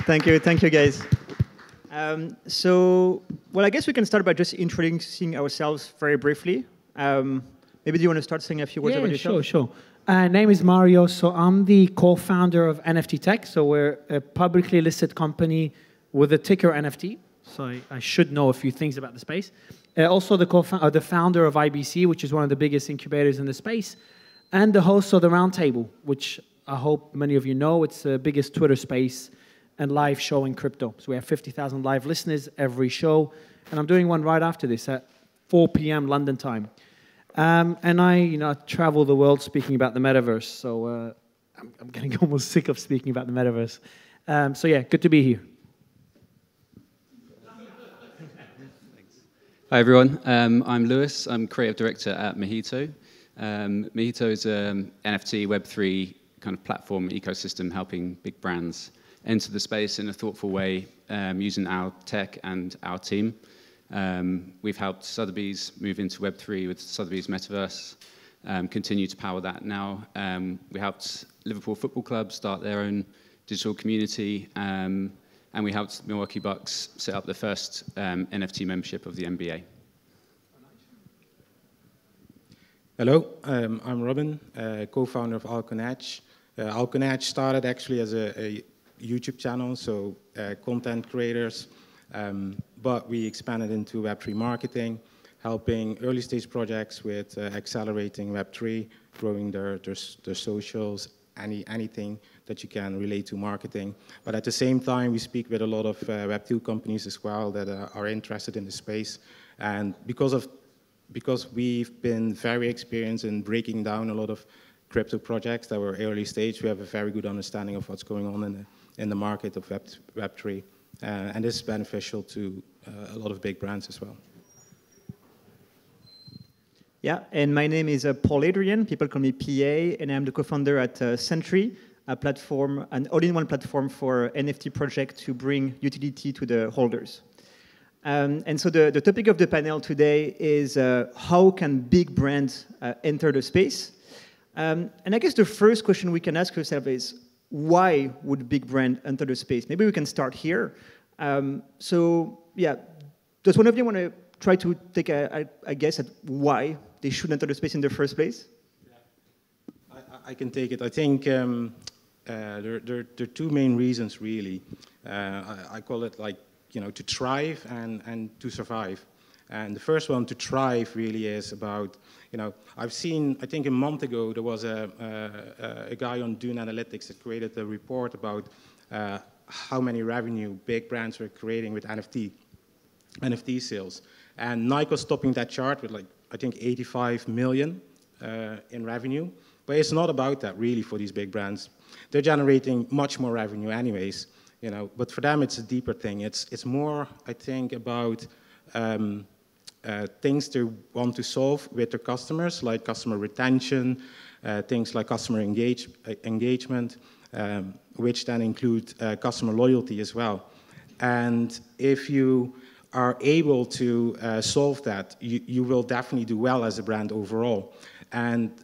Thank you, guys. Well, I guess we can start by just introducing ourselves very briefly. Maybe do you want to start saying a few words about yourself? Sure. Name is Mario. So I'm the co-founder of NFT Tech. So we're a publicly listed company with a ticker NFT. So I should know a few things about the space. Also the founder of IBC, which is one of the biggest incubators in the space, and the host of the Roundtable, which I hope many of you know. It's the biggest Twitter space and live show in crypto. So we have 50,000 live listeners every show. And I'm doing one right after this at 4 p.m. London time. And I travel the world speaking about the metaverse. So I'm getting almost sick of speaking about the metaverse. So yeah, good to be here. Hi everyone, I'm Lewis. I'm creative director at Mojito. Mojito is an NFT Web3 kind of platform ecosystem helping big brands enter the space in a thoughtful way using our tech and our team. We've helped Sotheby's move into Web3 with Sotheby's Metaverse, continue to power that now. We helped Liverpool Football Club start their own digital community, and we helped Milwaukee Bucks set up the first NFT membership of the NBA. Hello, I'm Robin, co-founder of Alcon Edge. Alcon Edge started actually as a YouTube channel, so content creators, but we expanded into Web3 marketing, helping early stage projects with accelerating Web3, growing their socials, anything that you can relate to marketing. But at the same time, we speak with a lot of Web2 companies as well that are interested in the space. And because we've been very experienced in breaking down a lot of crypto projects that were early stage, we have a very good understanding of what's going on in the market of Web3. And this is beneficial to a lot of big brands as well. Yeah, and my name is Paul Adrian. People call me PA, and I'm the co-founder at Sentry, a platform, an all-in-one platform for NFT project to bring utility to the holders. And so the topic of the panel today is how can big brands enter the space? And I guess the first question we can ask ourselves is, why would big brand enter the space? Maybe we can start here. So yeah, does one of you want to try to take a guess at why they should enter the space in the first place? Yeah. I can take it. I think there are two main reasons really. I call it like, to thrive and to survive. And the first one, to thrive, really is about, I've seen, I think a month ago, there was a guy on Dune Analytics that created a report about how many revenue big brands were creating with NFT sales. And Nike was topping that chart with I think 85 million in revenue. But it's not about that really for these big brands. They're generating much more revenue anyways, but for them it's a deeper thing. It's more, I think, about things they want to solve with their customers, like customer retention, things like customer engagement, which then include customer loyalty as well. And if you are able to solve that, you will definitely do well as a brand overall. And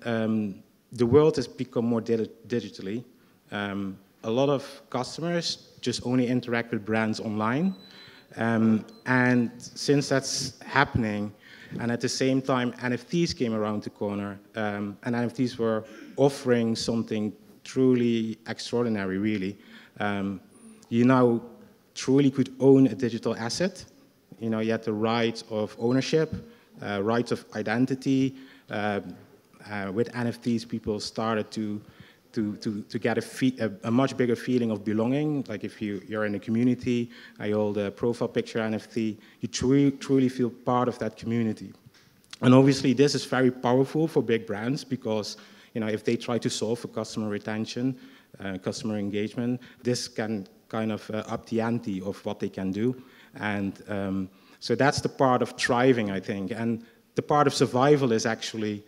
the world has become more digitally. A lot of customers just only interact with brands online. And since that's happening, and at the same time NFTs came around the corner, and NFTs were offering something truly extraordinary, really. You now truly could own a digital asset. You had the right of ownership, rights of identity. With NFTs, people started to get a much bigger feeling of belonging. Like if you're in a community, I hold a profile picture NFT, you truly feel part of that community. And obviously this is very powerful for big brands because if they try to solve for customer retention, customer engagement, this can kind of up the ante of what they can do. And so that's the part of thriving, I think. And the part of survival is actually,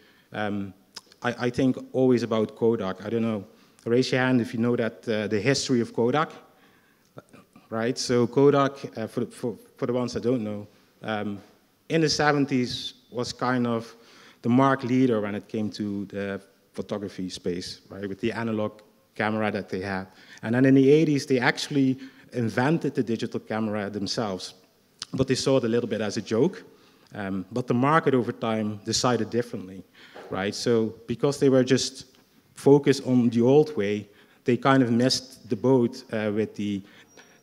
I think, always about Kodak. I don't know, raise your hand if you know that the history of Kodak, right? So Kodak, for the ones that don't know, in the 70s was kind of the market leader when it came to the photography space, right? With the analog camera that they had. And then in the 80s, they actually invented the digital camera themselves, but they saw it a little bit as a joke. But the market over time decided differently, right? So because they were just focused on the old way, they kind of missed the boat with the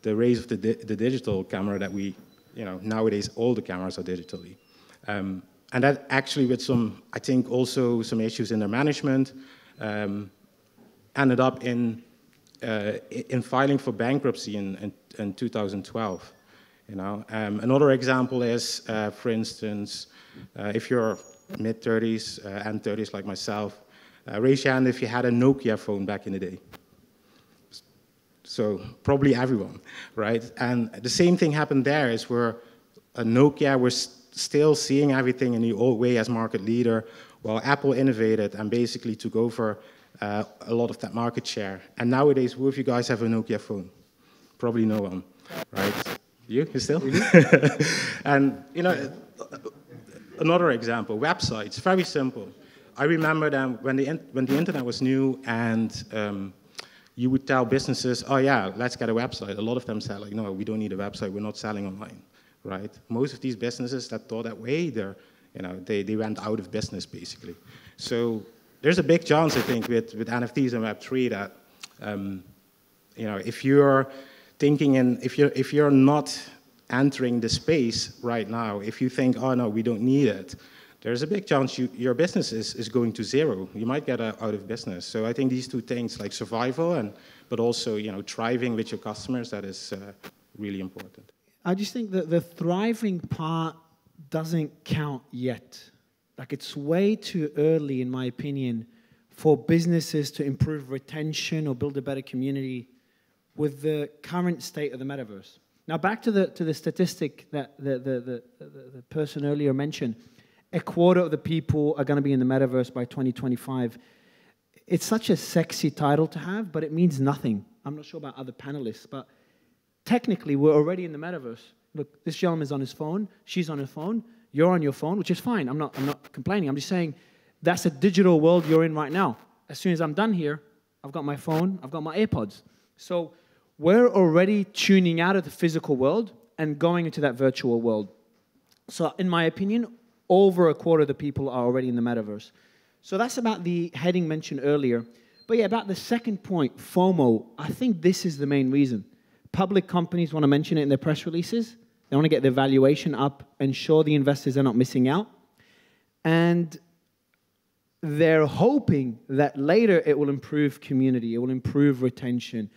rise of the digital camera that we, nowadays all the cameras are digitally. And that actually with some, I think also some issues in their management, ended up in filing for bankruptcy in 2012. Another example is, for instance, if you're mid-30s and 30s like myself, raise your hand if you had a Nokia phone back in the day. So probably everyone, right? And the same thing happened there, is where Nokia was still seeing everything in the old way as market leader, while Apple innovated and basically took over a lot of that market share. And nowadays, who of you guys have a Nokia phone? Probably no one, right? You still? And another example, websites, very simple. I remember them when the internet was new, and you would tell businesses, oh yeah, let's get a website. A lot of them said, like, no, we don't need a website, we're not selling online, right? Most of these businesses that thought that way, they went out of business, basically. So there's a big chance, I think, with NFTs and Web3 that, if you're thinking if you're not entering the space right now, if you think, oh no, we don't need it, there's a big chance your business is going to zero. You might get out of business. So I think these two things, like survival but also thriving with your customers, that is really important. I just think that the thriving part doesn't count yet. Like, it's way too early, in my opinion, for businesses to improve retention or build a better community with the current state of the metaverse. Now, back to the statistic that the person earlier mentioned. A quarter of the people are going to be in the metaverse by 2025. It's such a sexy title to have, but it means nothing. I'm not sure about other panelists, but technically, we're already in the metaverse. Look, this gentleman's on his phone, she's on her phone, you're on your phone, which is fine. I'm not complaining. I'm just saying that's a digital world you're in right now. As soon as I'm done here, I've got my phone, I've got my AirPods. So we're already tuning out of the physical world and going into that virtual world. So in my opinion, over a quarter of the people are already in the metaverse. So that's about the heading mentioned earlier. But yeah, about the second point, FOMO, I think this is the main reason. Public companies want to mention it in their press releases. They want to get their valuation up, ensure the investors are not missing out. And they're hoping that later it will improve community, it will improve retention.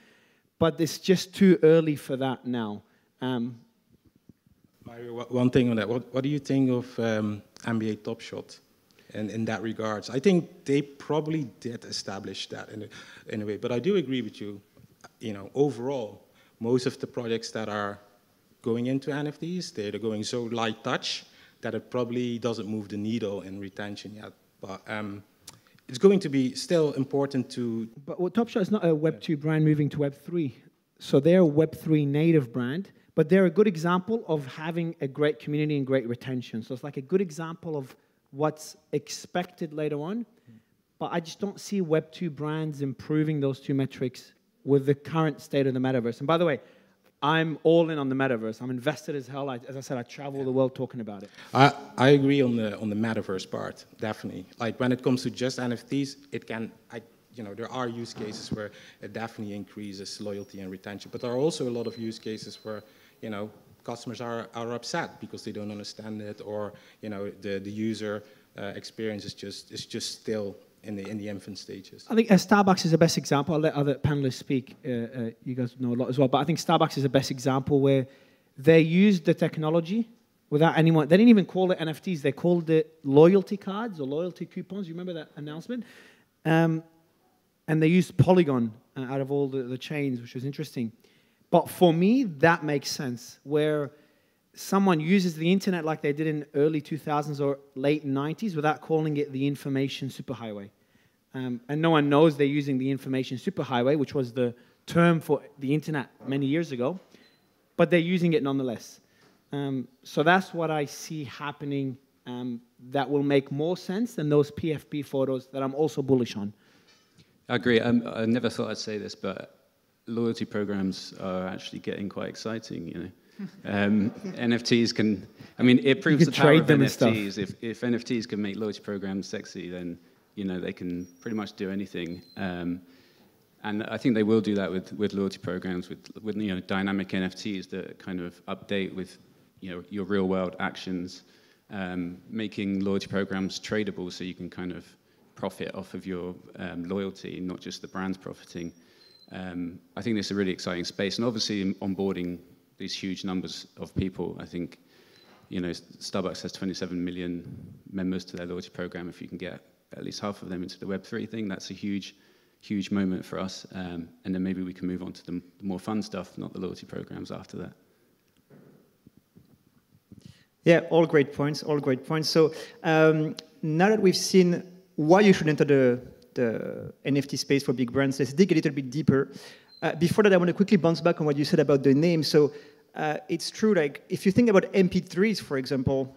But it's just too early for that now. Mario, one thing on that. What do you think of NBA Top Shot in that regards? I think they probably did establish that in a way. But I do agree with you. Overall, most of the projects that are going into NFTs, they're going so light touch that it probably doesn't move the needle in retention yet. But it's going to be still important to... But Top Shot is not a Web2 brand moving to Web3. So they're a Web3 native brand, but they're a good example of having a great community and great retention. So it's like a good example of what's expected later on. But I just don't see Web2 brands improving those two metrics with the current state of the metaverse. And by the way, I'm all in on the metaverse. I'm invested as hell. As I said, I travel the world talking about it. I agree on the metaverse part, definitely. Like when it comes to just NFTs, it can, there are use cases where it definitely increases loyalty and retention. But there are also a lot of use cases where, customers are upset because they don't understand it, or the user experience is just still in the infant stages. I think Starbucks is the best example. I'll let other panelists speak. You guys know a lot as well. But I think Starbucks is the best example where they used the technology without anyone. They didn't even call it NFTs. They called it loyalty cards or loyalty coupons. You remember that announcement? And they used Polygon out of all the chains, which was interesting. But for me, that makes sense, where someone uses the internet like they did in early 2000s or late 90s without calling it the information superhighway. And no one knows they're using the information superhighway, which was the term for the internet many years ago, but they're using it nonetheless. So that's what I see happening that will make more sense than those PFP photos that I'm also bullish on. I agree. I never thought I'd say this, but loyalty programs are actually getting quite exciting, you know. NFTs can, I mean, it proves the power of NFTs. If NFTs can make loyalty programs sexy, then, you know, they can pretty much do anything. And I think they will do that with loyalty programs, with you know, dynamic NFTs that kind of update with, you know, your real world actions, making loyalty programs tradable so you can kind of profit off of your loyalty, not just the brands profiting. I think it's a really exciting space, and obviously onboarding these huge numbers of people. I think, you know, Starbucks has 27 million members to their loyalty program. If you can get at least half of them into the Web3 thing, that's a huge moment for us. And then maybe we can move on to the more fun stuff, not the loyalty programs after that. Yeah, all great points, all great points. So now that we've seen why you should enter the NFT space for big brands, let's dig a little bit deeper. Before that, I want to quickly bounce back on what you said about the name. So it's true, like, if you think about MP3s, for example,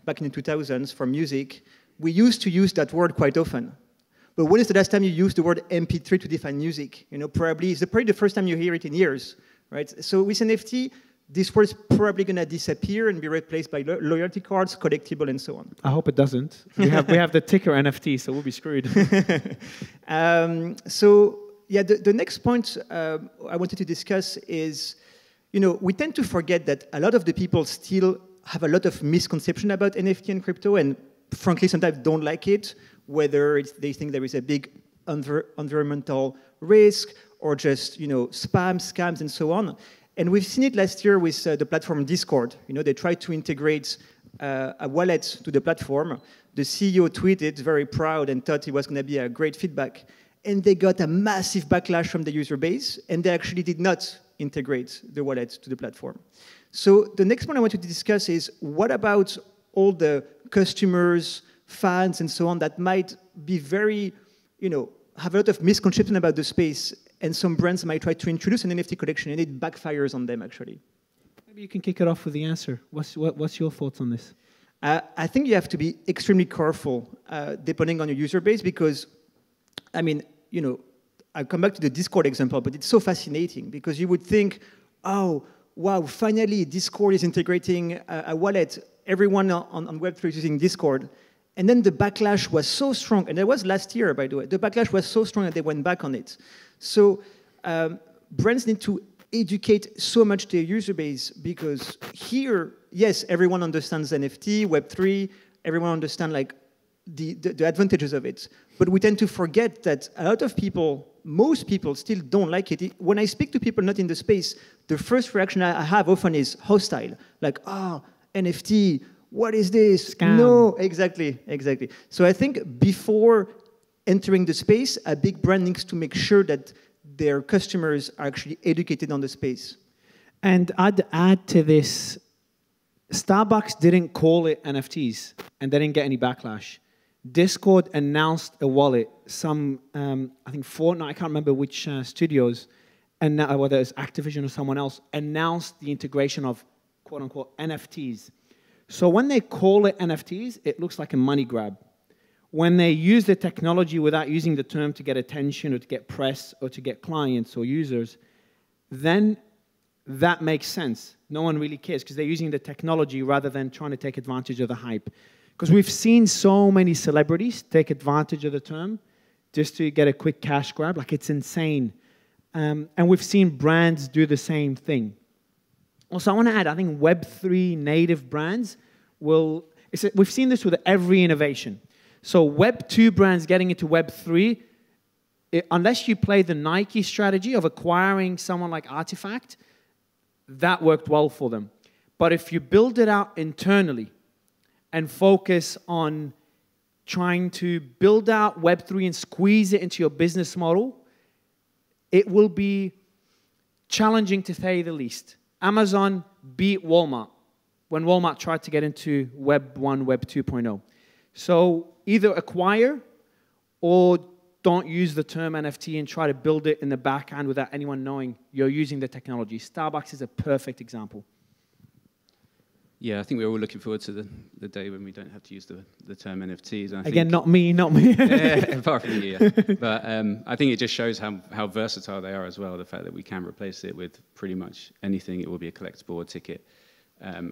back in the 2000s for music, we used to use that word quite often. But when is the last time you used the word MP3 to define music? You know, probably the first time you hear it in years, right? So with NFT, this word is probably going to disappear and be replaced by loyalty cards, collectible, and so on. I hope it doesn't. We have the ticker NFT, so we'll be screwed. So yeah, the next point I wanted to discuss is, you know, we tend to forget that a lot of the people still have a lot of misconception about NFT and crypto, and frankly, sometimes don't like it, whether they think there is a big environmental risk or just, you know, spam, scams, and so on. And we've seen it last year with the platform Discord. You know, they tried to integrate a wallet to the platform. The CEO tweeted, very proud, and thought it was going to be a great feedback. And they got a massive backlash from the user base, and they actually did not integrate the wallet to the platform. So the next one I wanted to discuss is, what about all the customers, fans, and so on that might be very, you know, have a lot of misconception about the space, and some brands might try to introduce an NFT collection, and it backfires on them, actually. Maybe you can kick it off with the answer. What's your thoughts on this? I think you have to be extremely careful, depending on your user base, because, I mean, you know, I'll come back to the Discord example, but it's so fascinating, because you would think, oh, wow, finally Discord is integrating a wallet. Everyone on Web3 is using Discord. And then the backlash was so strong, and it was last year, by the way. The backlash was so strong that they went back on it. So brands need to educate so much their user base, because here, yes, everyone understands NFT, Web3, everyone understands like the advantages of it. But we tend to forget that a lot of people, most people still don't like it. When I speak to people not in the space, the first reaction I have often is hostile. Like, oh, NFT, what is this? Scam. No, exactly. So I think before entering the space, a big brand needs to make sure that their customers are actually educated on the space. And I'd add to this, Starbucks didn't call it NFTs, and they didn't get any backlash. Discord announced a wallet, I think Fortnite, I can't remember which studios, and whether it's Activision or someone else, announced the integration of quote-unquote NFTs. So when they call it NFTs, it looks like a money grab. When they use the technology without using the term to get attention or to get press or to get clients or users, then that makes sense. No one really cares because they're using the technology rather than trying to take advantage of the hype. Because we've seen so many celebrities take advantage of the term just to get a quick cash grab. Like, it's insane. And we've seen brands do the same thing. Also, I want to add, I think Web3 native brands we've seen this with every innovation. So Web2 brands getting into Web3, unless you play the Nike strategy of acquiring someone like Artifact, that worked well for them. But if you build it out internally and focus on trying to build out Web3 and squeeze it into your business model, it will be challenging to say the least. Amazon beat Walmart when Walmart tried to get into Web 1, Web 2.0. So either acquire or don't use the term NFT and try to build it in the back end without anyone knowing you're using the technology. Starbucks is a perfect example. Yeah, I think we're all looking forward to the day when we don't have to use the term NFTs. And Again, not me. Yeah, apart from you, yeah. But I think it just shows how versatile they are as well, the fact that we can replace it with pretty much anything. It will be a collectible, a ticket,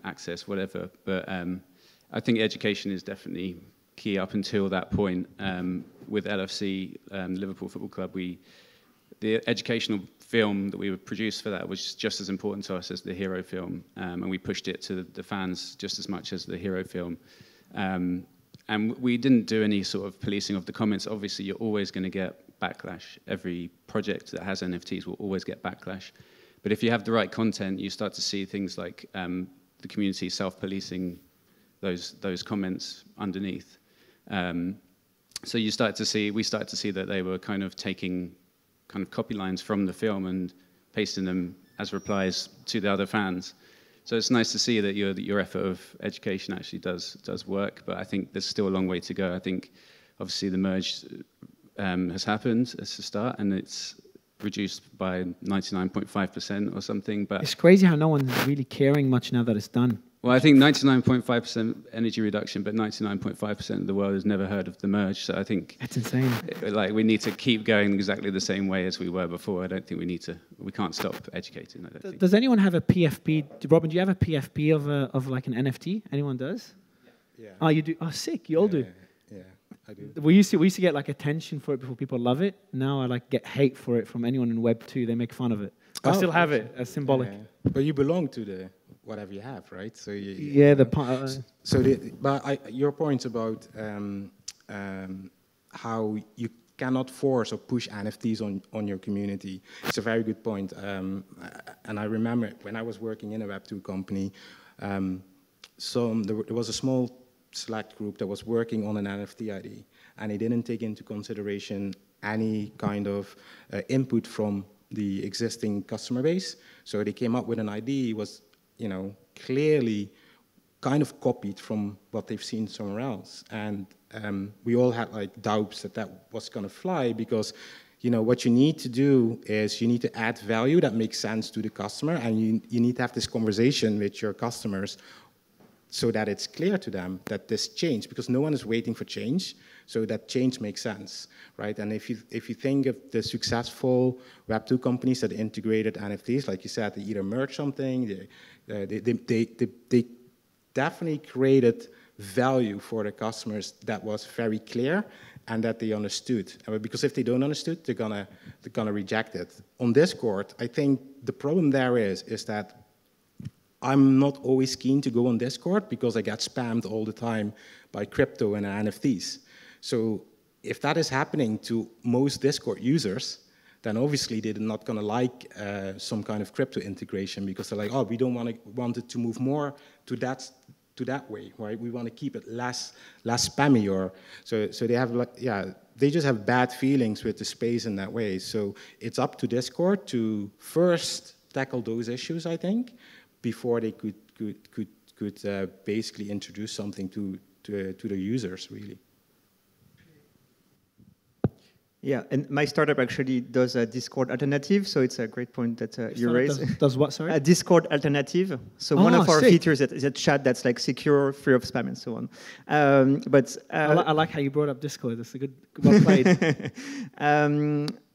access, whatever. But I think education is definitely key up until that point. With LFC, Liverpool Football Club, the educational film that we would produce for that was just as important to us as the hero film, and we pushed it to the fans just as much as the hero film. And we didn't do any sort of policing of the comments. Obviously, you're always going to get backlash. Every project that has NFTs will always get backlash. But if you have the right content, you start to see things like the community self-policing those comments underneath. So we started to see that they were kind of taking kind of copy lines from the film and pasting them as replies to the other fans. So it's nice to see that your effort of education actually does work, but I think there's still a long way to go. I think obviously the merge has happened as a start, and it's reduced by 99.5% or something. But it's crazy how no one's really caring much now that it's done. Well, I think 99.5% energy reduction, but 99.5% of the world has never heard of the merge. So I think that's insane. Like we need to keep going exactly the same way as we were before. I don't think we can't stop educating. I don't think. Does anyone have a PFP? Robin, do you have a PFP of like an NFT? Anyone does? Yeah. Oh, you do? Oh, sick. You all do. Yeah, I do. We used to get like attention for it before people love it. Now I like get hate for it from anyone in Web 2. They make fun of it. I still have it as symbolic. Yeah. But you belong to the whatever you have, right? So your point about how you cannot force or push NFTs on your community. It's a very good point. And I remember when I was working in a Web2 company, there was a small select group that was working on an NFT ID, and they didn't take into consideration any kind of input from the existing customer base. So they came up with an ID, was clearly kind of copied from what they've seen somewhere else. And we all had like doubts that was going to fly, because what you need to do is you need to add value that makes sense to the customer, and you need to have this conversation with your customers so that it's clear to them that this change, because no one is waiting for change, so that change makes sense, right? And if you think of the successful Web2 companies that integrated NFTs, like you said, they either merged something, they definitely created value for the customers that was very clear and that they understood. Because if they don't understood, they're gonna reject it. On Discord, I think the problem there is that I'm not always keen to go on Discord because I get spammed all the time by crypto and NFTs. So if that is happening to most Discord users, then obviously they're not going to like some kind of crypto integration, because they're like, oh, we don't want it to move more to that way, right? We want to keep it less spammy, or so they have they just have bad feelings with the space in that way. So it's up to Discord to first tackle those issues, I think, before they could basically introduce something to the users, really. Yeah, and my startup actually does a Discord alternative, so it's a great point that you raised. Does what, sorry? A Discord alternative. So one of our features is a chat that's like secure, free of spam, and so on. I like how you brought up Discord. That's a good well played.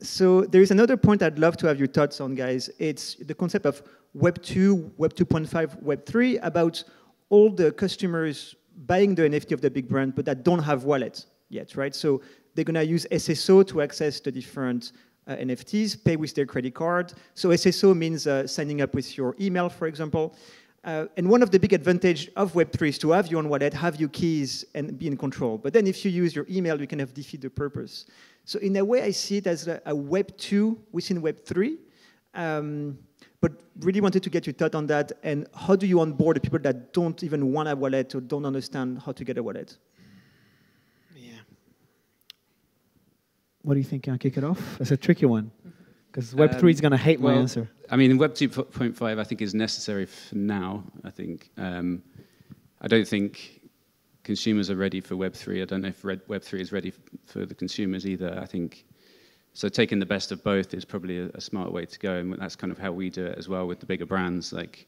So there is another point I'd love to have your thoughts on, guys. It's the concept of Web 2, Web 2.5, Web 3, about all the customers buying the NFT of the big brand, but that don't have wallets yet, right? So they're going to use SSO to access the different NFTs, pay with their credit card. So SSO means signing up with your email, for example. And one of the big advantages of Web3 is to have your own wallet, have your keys, and be in control. But then if you use your email, you kind of defeat the purpose. So in a way, I see it as a Web2 within Web3. But really wanted to get your thought on that. And how do you onboard the people that don't even want a wallet or don't understand how to get a wallet? What do you think? Can I kick it off? That's a tricky one, because Web3 is going to hate my answer. I mean, Web 2.5, I think, is necessary for now. I think I don't think consumers are ready for Web3. I don't know if Web3 is ready for the consumers either. I think so. Taking the best of both is probably a smart way to go, and that's kind of how we do it as well with the bigger brands. Like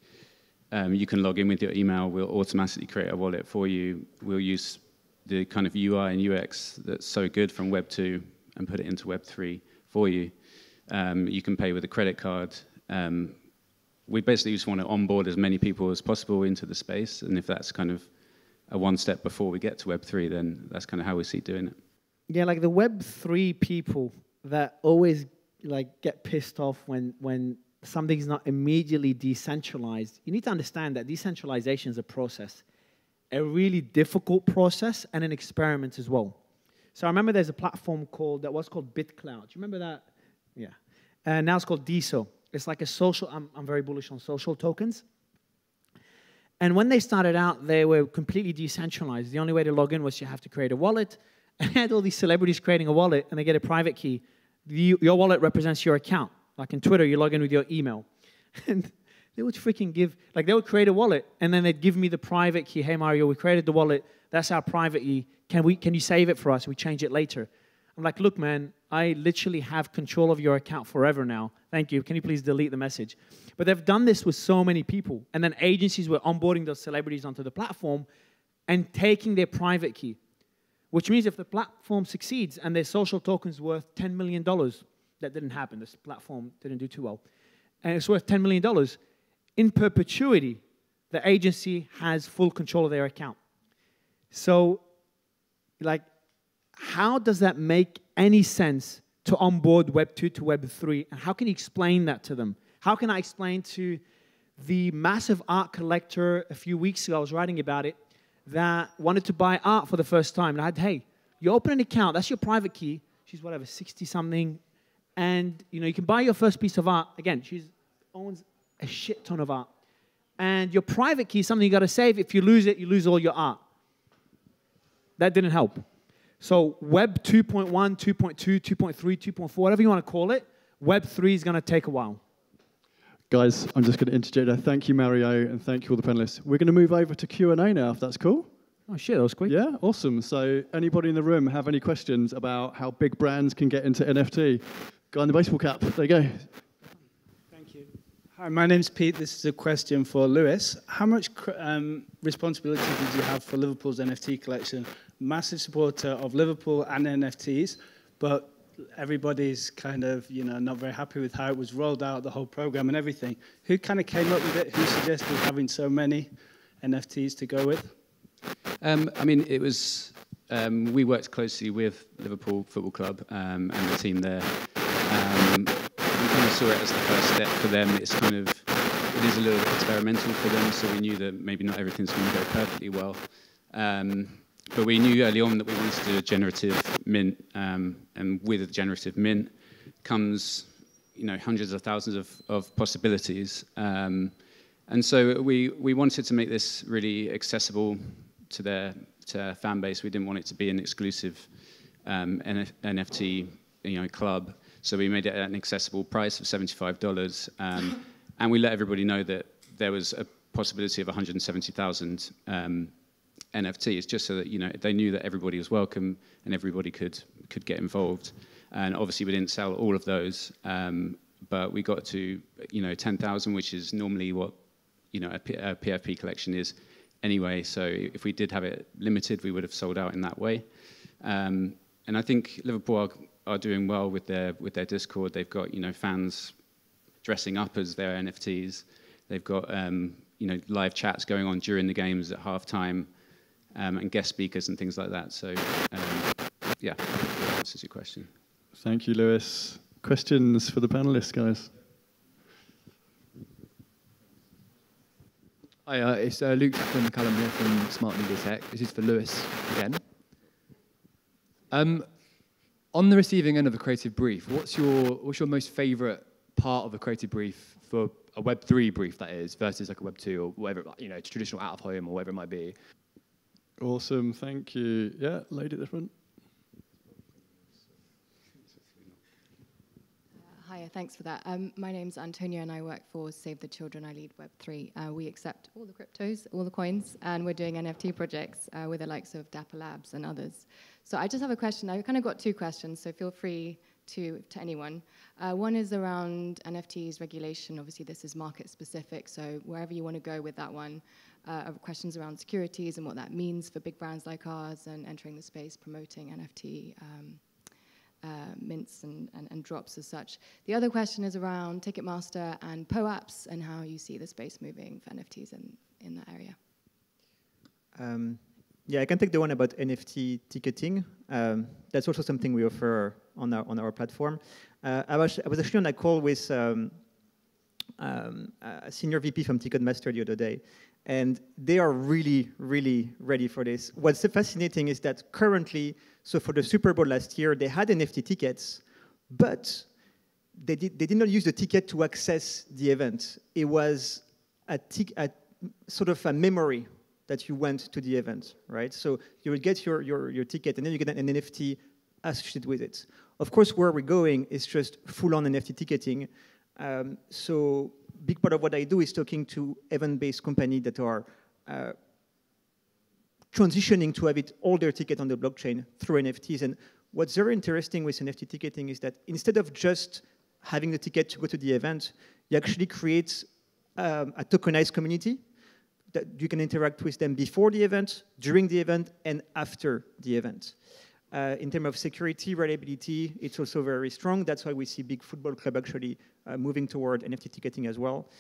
you can log in with your email. We'll automatically create a wallet for you. We'll use the kind of UI and UX that's so good from Web 2 and put it into Web 3 for you. You can pay with a credit card. We basically just want to onboard as many people as possible into the space, and if that's kind of a one step before we get to Web 3, then that's kind of how we see doing it. Yeah, like the Web3 people that always like get pissed off when something's not immediately decentralized. You need to understand that decentralization is a process, a really difficult process and an experiment as well. So I remember there's a platform that was called BitCloud. Do you remember that? Yeah. And now it's called DeSo. It's like a social, I'm very bullish on social tokens. And when they started out, they were completely decentralized. The only way to log in was you have to create a wallet. And I had all these celebrities creating a wallet, and they get a private key. Your wallet represents your account. Like in Twitter, you log in with your email. And they would freaking they would create a wallet, and then they'd give me the private key. Hey, Mario, we created the wallet. That's our private key. Can you save it for us? We change it later. I'm like, look, man, I literally have control of your account forever now. Thank you. Can you please delete the message? But they've done this with so many people. And then agencies were onboarding those celebrities onto the platform and taking their private key, which means if the platform succeeds and their social token's worth $10 million, that didn't happen. This platform didn't do too well. And it's worth $10 million. In perpetuity, the agency has full control of their account. So, like, how does that make any sense to onboard Web 2 to Web 3? And how can you explain that to them? How can I explain to the massive art collector a few weeks ago, I was writing about it, that wanted to buy art for the first time. And I had, hey, you open an account, that's your private key. She's whatever, 60-something. And you can buy your first piece of art. Again, she owns a shit ton of art. And your private key is something you got to save. If you lose it, you lose all your art. That didn't help. So Web 2.1, 2.2, 2.3, 2.4, whatever you want to call it, Web 3 is going to take a while. Guys, I'm just going to interject there. Thank you, Mario, and thank you all the panelists. We're going to move over to Q&A now, if that's cool. Oh, shit, that was quick. Yeah, awesome. So anybody in the room have any questions about how big brands can get into NFT? Guy in the baseball cap. There you go. Thank you. Hi, my name's Pete. This is a question for Lewis. How much responsibility did you have for Liverpool's NFT collection? Massive supporter of Liverpool and NFTs, but everybody's kind of, not very happy with how it was rolled out, the whole program and everything. Who kind of came up with it? Who suggested having so many NFTs to go with? I mean, it was, we worked closely with Liverpool Football Club and the team there. We kind of saw it as the first step for them. It is a little bit experimental for them, so we knew that maybe not everything's going to go perfectly well. But we knew early on that we wanted to do a generative mint, and with a generative mint comes, hundreds of thousands of possibilities. And so we wanted to make this really accessible to their fan base. We didn't want it to be an exclusive NFT, club. So we made it at an accessible price of $75, and we let everybody know that there was a possibility of 170,000 NFTs, just so that they knew that everybody was welcome and everybody could get involved. And obviously we didn't sell all of those, but we got to 10,000, which is normally what a PFP collection is anyway. So if we did have it limited, we would have sold out in that way. And I think Liverpool are doing well with their Discord. They've got fans dressing up as their NFTs. They've got live chats going on during the games at halftime. And guest speakers and things like that. So, yeah, that answers your question. Thank you, Lewis. Questions for the panelists, guys? Hi, it's Luke from McCallum here from Smart Media Tech. This is for Lewis again. On the receiving end of a creative brief, what's your most favourite part of a creative brief for a Web3 brief, that is, versus like a Web2 or whatever, traditional out of home or whatever it might be? Awesome, thank you. Yeah, lady at the front. Hiya, thanks for that. My name's Antonia and I work for Save the Children. I lead Web3. We accept all the cryptos, all the coins, and we're doing NFT projects with the likes of Dapper Labs and others. So I just have a question. I've kind of got two questions, so feel free to anyone. One is around NFTs regulation. Obviously, this is market specific, so wherever you want to go with that one, questions around securities and what that means for big brands like ours and entering the space, promoting NFT mints and drops as such. The other question is around Ticketmaster and POAPs and how you see the space moving for NFTs in that area. Yeah, I can take the one about NFT ticketing. That's also something we offer on our platform. I was actually on a call with a senior VP from Ticketmaster the other day, and they are really, really ready for this. What's fascinating is that currently, so for the Super Bowl last year, they had NFT tickets, but they did not use the ticket to access the event. It was a sort of a memory that you went to the event, right? So you would get your ticket, and then you get an NFT associated with it. Of course, where we're going is just full-on NFT ticketing. So big part of what I do is talking to event-based companies that are transitioning to have all their ticket on the blockchain through NFTs. And what's very interesting with NFT ticketing is that instead of just having the ticket to go to the event, you actually create a tokenized community that you can interact with them before the event, during the event, and after the event. In terms of security, reliability, it's also very strong. That's why we see big football club actually moving toward NFT ticketing as well.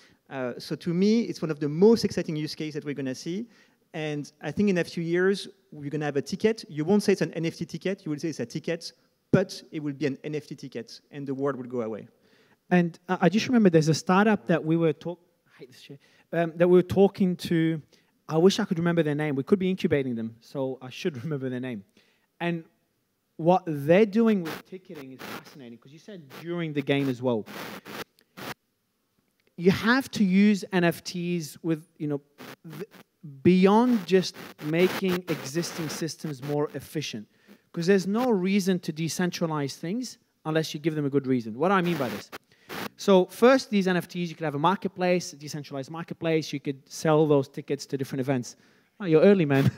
So to me, it's one of the most exciting use cases that we're going to see. And I think in a few years, we're going to have a ticket. You won't say it's an NFT ticket. You will say it's a ticket, but it will be an NFT ticket, and the word will go away. And I just remember there's a startup that we were that we were talking to. I wish I could remember their name. We could be incubating them, so I should remember their name. And what they're doing with ticketing is fascinating, because you said during the game as well. You have to use NFTs with, beyond just making existing systems more efficient, because there's no reason to decentralize things unless you give them a good reason. What do I mean by this? So first, these NFTs, you could have a marketplace, a decentralized marketplace. You could sell those tickets to different events. Oh, you're early, man.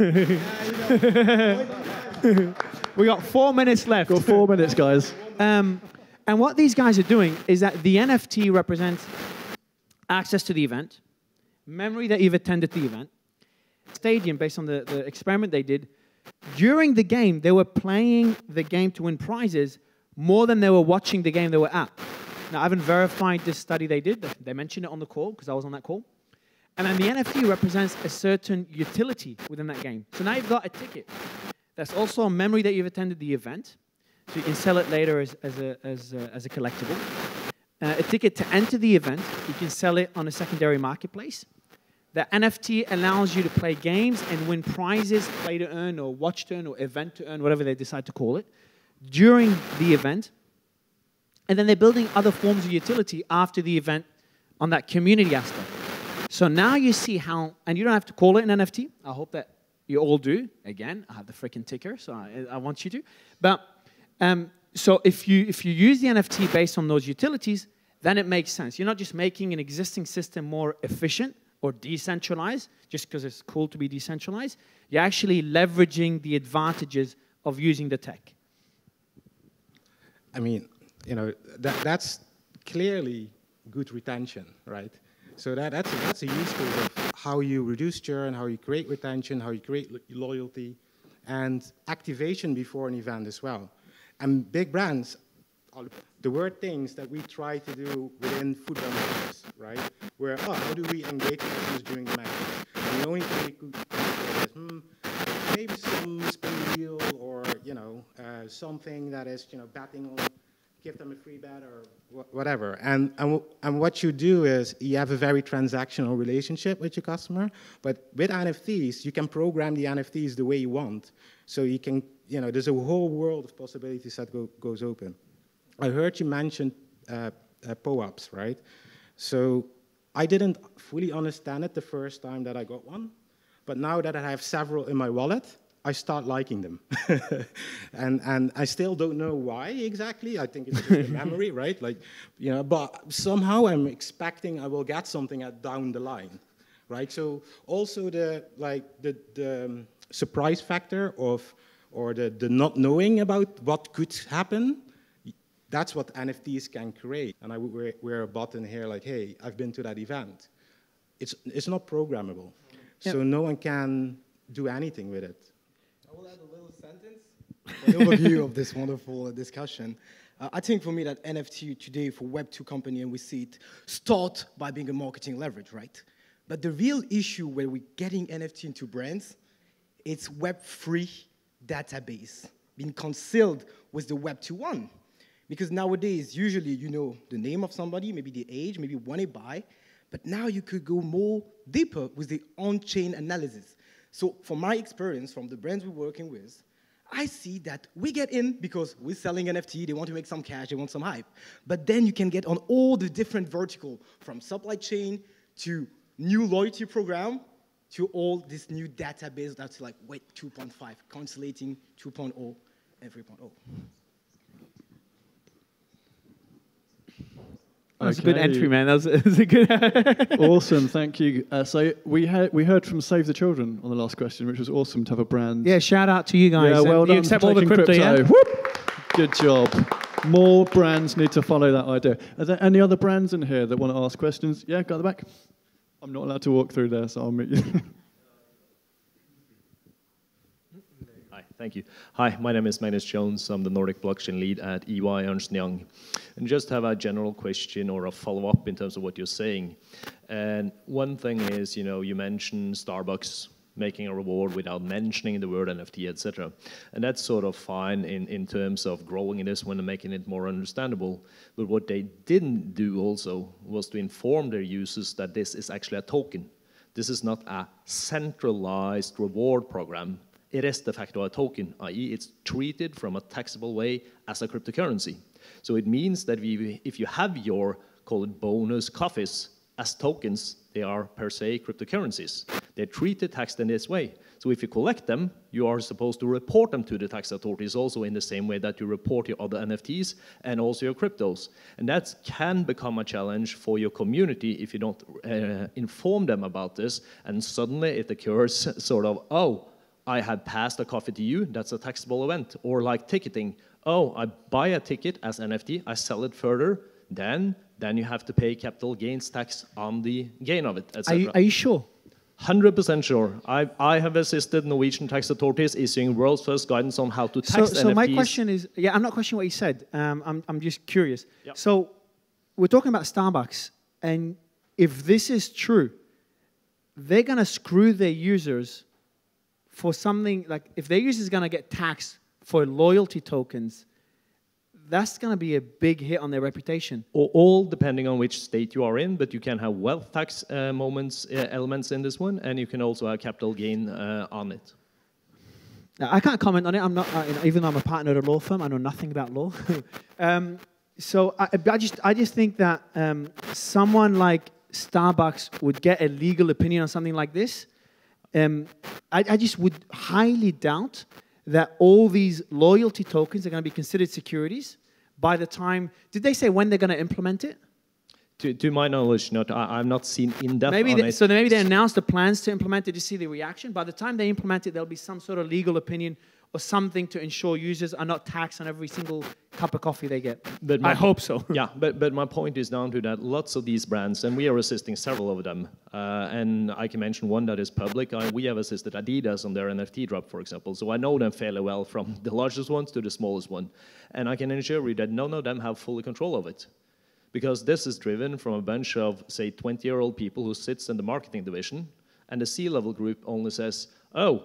We got 4 minutes left. Got 4 minutes, guys. And what these guys are doing is that the NFT represents access to the event, memory that you've attended the event, stadium based on the experiment they did. During the game, they were playing the game to win prizes more than they were watching the game they were at. Now, I haven't verified this study they did. They mentioned it on the call because I was on that call. And then the NFT represents a certain utility within that game. So now you've got a ticket. That's also a memory that you've attended the event. So you can sell it later as a collectible. A ticket to enter the event, you can sell it on a secondary marketplace. The NFT allows you to play games and win prizes, play to earn, or watch to earn, or event to earn, whatever they decide to call it, during the event. And then they're building other forms of utility after the event on that community aspect. So now you see how, and you don't have to call it an NFT. I hope that you all do. Again, I have the freaking ticker, so I want you to. But so if you use the NFT based on those utilities, then it makes sense. You're not just making an existing system more efficient or decentralized just because it's cool to be decentralized. You're actually leveraging the advantages of using the tech. I mean, that's clearly good retention, right? So that's a use case of how you reduce churn, how you create retention, how you create loyalty, and activation before an event as well. And big brands, the word things that we try to do within football matches, right? Where, how do we engage customers during the match? And the only thing we could do is, maybe some spin wheel or, something that is, betting on, give them a free bet or whatever. And what you do is you have a very transactional relationship with your customer, but with NFTs, you can program the NFTs the way you want. So you can, there's a whole world of possibilities that goes open. I heard you mention POAPs, right? So I didn't fully understand it the first time that I got one, but now that I have several in my wallet, I start liking them. and I still don't know why exactly. I think it's just a memory, right? But somehow I'm expecting I will get something down the line, right? So also the surprise factor or the not knowing about what could happen, That's what NFTs can create. And we're a button here like, hey, I've been to that event. It's not programmable. Yeah. So no one can do anything with it. I will add a little sentence, an overview of this wonderful discussion. I think for me that NFT today for Web2 company, and we see it start by being a marketing leverage, right? But the real issue where we're getting NFT into brands, it's Web3 database being concealed with the Web2 one. Because nowadays, usually you know the name of somebody, maybe the age, maybe when they buy, but now you could go more deeper with the on-chain analysis. So from my experience, from the brands we're working with, I see that we get in because we're selling NFT, they want to make some cash, they want some hype. But then you can get on all the different verticals, from supply chain to new loyalty program, to all this new database that's like Web 2.5, consolidating 2.0 and 3.0. That's a good entry, man. That's a good. Awesome, thank you. So we heard from Save the Children on the last question, which was awesome to have a brand. Yeah, shout out to you guys. Yeah, well done. You accept for all the taking crypto, yeah? Whoop. Good job. More brands need to follow that idea. Are there any other brands in here that want to ask questions? Yeah, go at the back. I'm not allowed to walk through there, so I'll meet you. Hi, thank you. Hi, my name is Magnus Jones. I'm the Nordic blockchain lead at EY Ernst & Young. And just have a general question or a follow-up in terms of what you're saying. And one thing is, you mentioned Starbucks making a reward without mentioning the word NFT, etc. And that's sort of fine in terms of growing this one and making it more understandable. But what they didn't do also was to inform their users that this is actually a token. This is not a centralized reward program. It is de facto a token, i.e. it's treated from a taxable way as a cryptocurrency. So it means that if you have your, call it bonus coffees as tokens, they are per se cryptocurrencies. They're treated taxed in this way. So if you collect them, you are supposed to report them to the tax authorities also in the same way that you report your other NFTs and also your cryptos. And that can become a challenge for your community if you don't inform them about this. And suddenly it occurs sort of, oh, I had passed a coffee to you, that's a taxable event. Or like ticketing, oh, I buy a ticket as NFT, I sell it further, then you have to pay capital gains tax on the gain of it, etc. Are you sure? 100% sure. I have assisted Norwegian tax authorities issuing world's first guidance on how to tax NFTs. So my question is, yeah, I'm not questioning what you said. I'm just curious. Yep. So we're talking about Starbucks, and if this is true, they're going to screw their users for something, like if their users are going to get taxed for loyalty tokens, that's going to be a big hit on their reputation. All depending on which state you are in, but you can have wealth tax elements in this one, and you can also have capital gain on it. Now, I can't comment on it. I'm not, even though I'm a partner at a law firm, I know nothing about law. So I just think that someone like Starbucks would get a legal opinion on something like this. I just would highly doubt that all these loyalty tokens are going to be considered securities by the time... Did they say when they're going to implement it? To my knowledge, not. I've not seen in-depth on it. So maybe they announced the plans to implement it to see the reaction. By the time they implement it, there'll be some sort of legal opinion or something to ensure users are not taxed on every single cup of coffee they get. I hope so. Yeah, but my point is down to that lots of these brands, and we are assisting several of them, and I can mention one that is public. We have assisted Adidas on their NFT drop, for example, so I know them fairly well from the largest ones to the smallest one. And I can assure you that none of them have full control of it. Because this is driven from a bunch of, say, 20-year-old people who sits in the marketing division, and the C-level group only says, oh,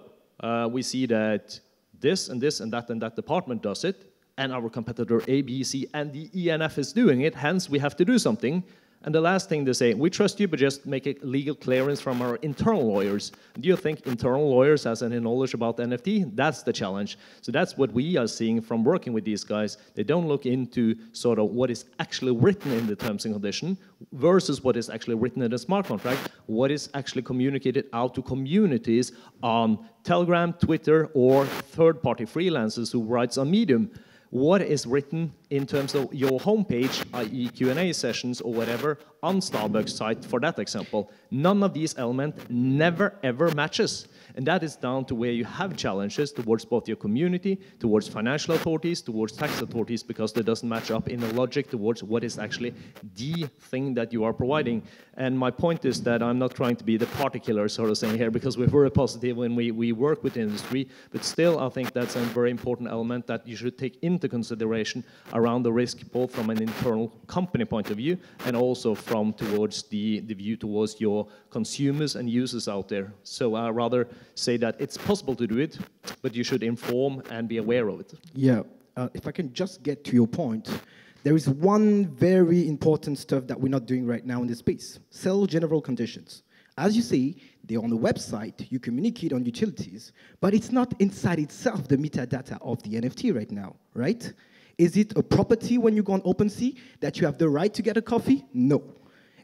we see that this and this and that department does it, and our competitor A, B, C, and the ENF is doing it, hence we have to do something. And the last thing they say, we trust you, but just make a legal clearance from our internal lawyers. Do you think internal lawyers has any knowledge about NFT? That's the challenge. So that's what we are seeing from working with these guys. They don't look into sort of what is actually written in the terms and condition versus what is actually written in the smart contract, what is actually communicated out to communities on Telegram, Twitter, or third-party freelancers who writes on Medium. What is written in terms of your homepage, i.e. Q&A sessions or whatever, on Starbucks site, for that example, none of these elements never ever matches. And that is down to where you have challenges towards both your community, towards financial authorities, towards tax authorities, because they doesn't match up in the logic towards what is actually the thing that you are providing. And my point is that I'm not trying to be the party killer, sort of saying here, because we're very positive when we work with the industry, but still I think that's a very important element that you should take into consideration around the risk, both from an internal company point of view and also from towards the view towards your consumers and users out there. So I rather say that it's possible to do it, but you should inform and be aware of it. Yeah, if I can just get to your point, there is one very important stuff that we're not doing right now in this space: sell general conditions. As you say, they're on the website, you communicate on utilities, but it's not inside itself the metadata of the NFT right now, right? Is it a property when you go on OpenSea that you have the right to get a coffee? No.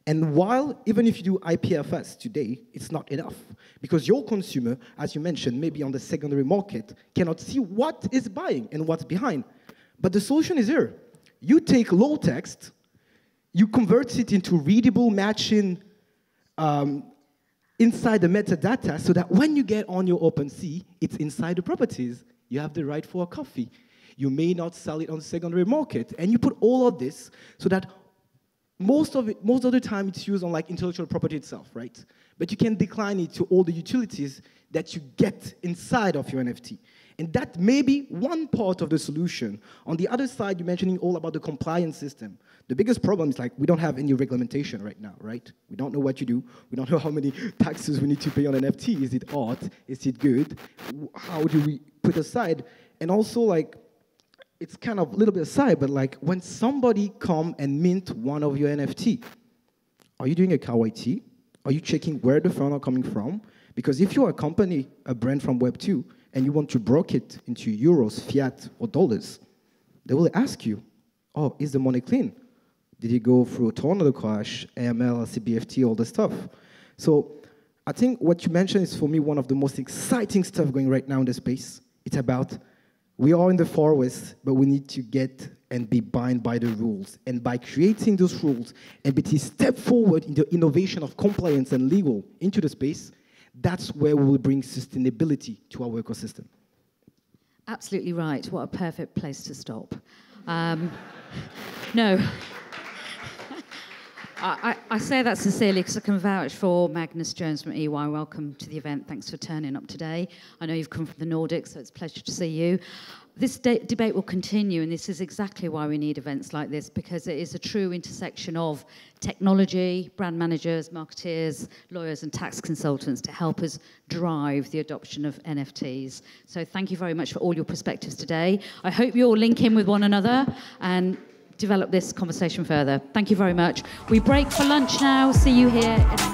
And while, even if you do IPFS today, it's not enough. Because your consumer, as you mentioned, maybe on the secondary market, cannot see what is buying and what's behind. But the solution is here. You take low text, you convert it into readable matching inside the metadata, so that when you get on your OpenSea, it's inside the properties. You have the right for a coffee. You may not sell it on the secondary market. And you put all of this so that most of the time it's used on like intellectual property itself, right? But you can decline it to all the utilities that you get inside of your NFT. And that may be one part of the solution. On the other side, you're mentioning all about the compliance system. The biggest problem is like we don't have any regulation right now, right? We don't know what you do. We don't know how many taxes we need to pay on NFT. Is it art? Is it good? How do we put aside? And also like, it's kind of a little bit aside, but like when somebody come and mint one of your NFT, are you doing a KYT? Are you checking where the funds are coming from? Because if you're a company, a brand from Web2, and you want to broker it into euros, fiat, or dollars, they will ask you, oh, is the money clean? Did it go through a Tornado Cash, AML, CBFT, all the stuff? So I think what you mentioned is, for me, one of the most exciting stuff going right now in the space. It's about, we are in the Far West, but we need to get and be bound by the rules. And by creating those rules and be a step forward in the innovation of compliance and legal into the space, that's where we will bring sustainability to our ecosystem. Absolutely right. What a perfect place to stop. No. I say that sincerely because I can vouch for Magnus Jones from EY. Welcome to the event. Thanks for turning up today. I know you've come from the Nordics, so it's a pleasure to see you. This debate will continue, and this is exactly why we need events like this, because it is a true intersection of technology, brand managers, marketeers, lawyers, and tax consultants to help us drive the adoption of NFTs. So thank you very much for all your perspectives today. I hope you all link in with one another and develop this conversation further. Thank you very much. We break for lunch now. See you here in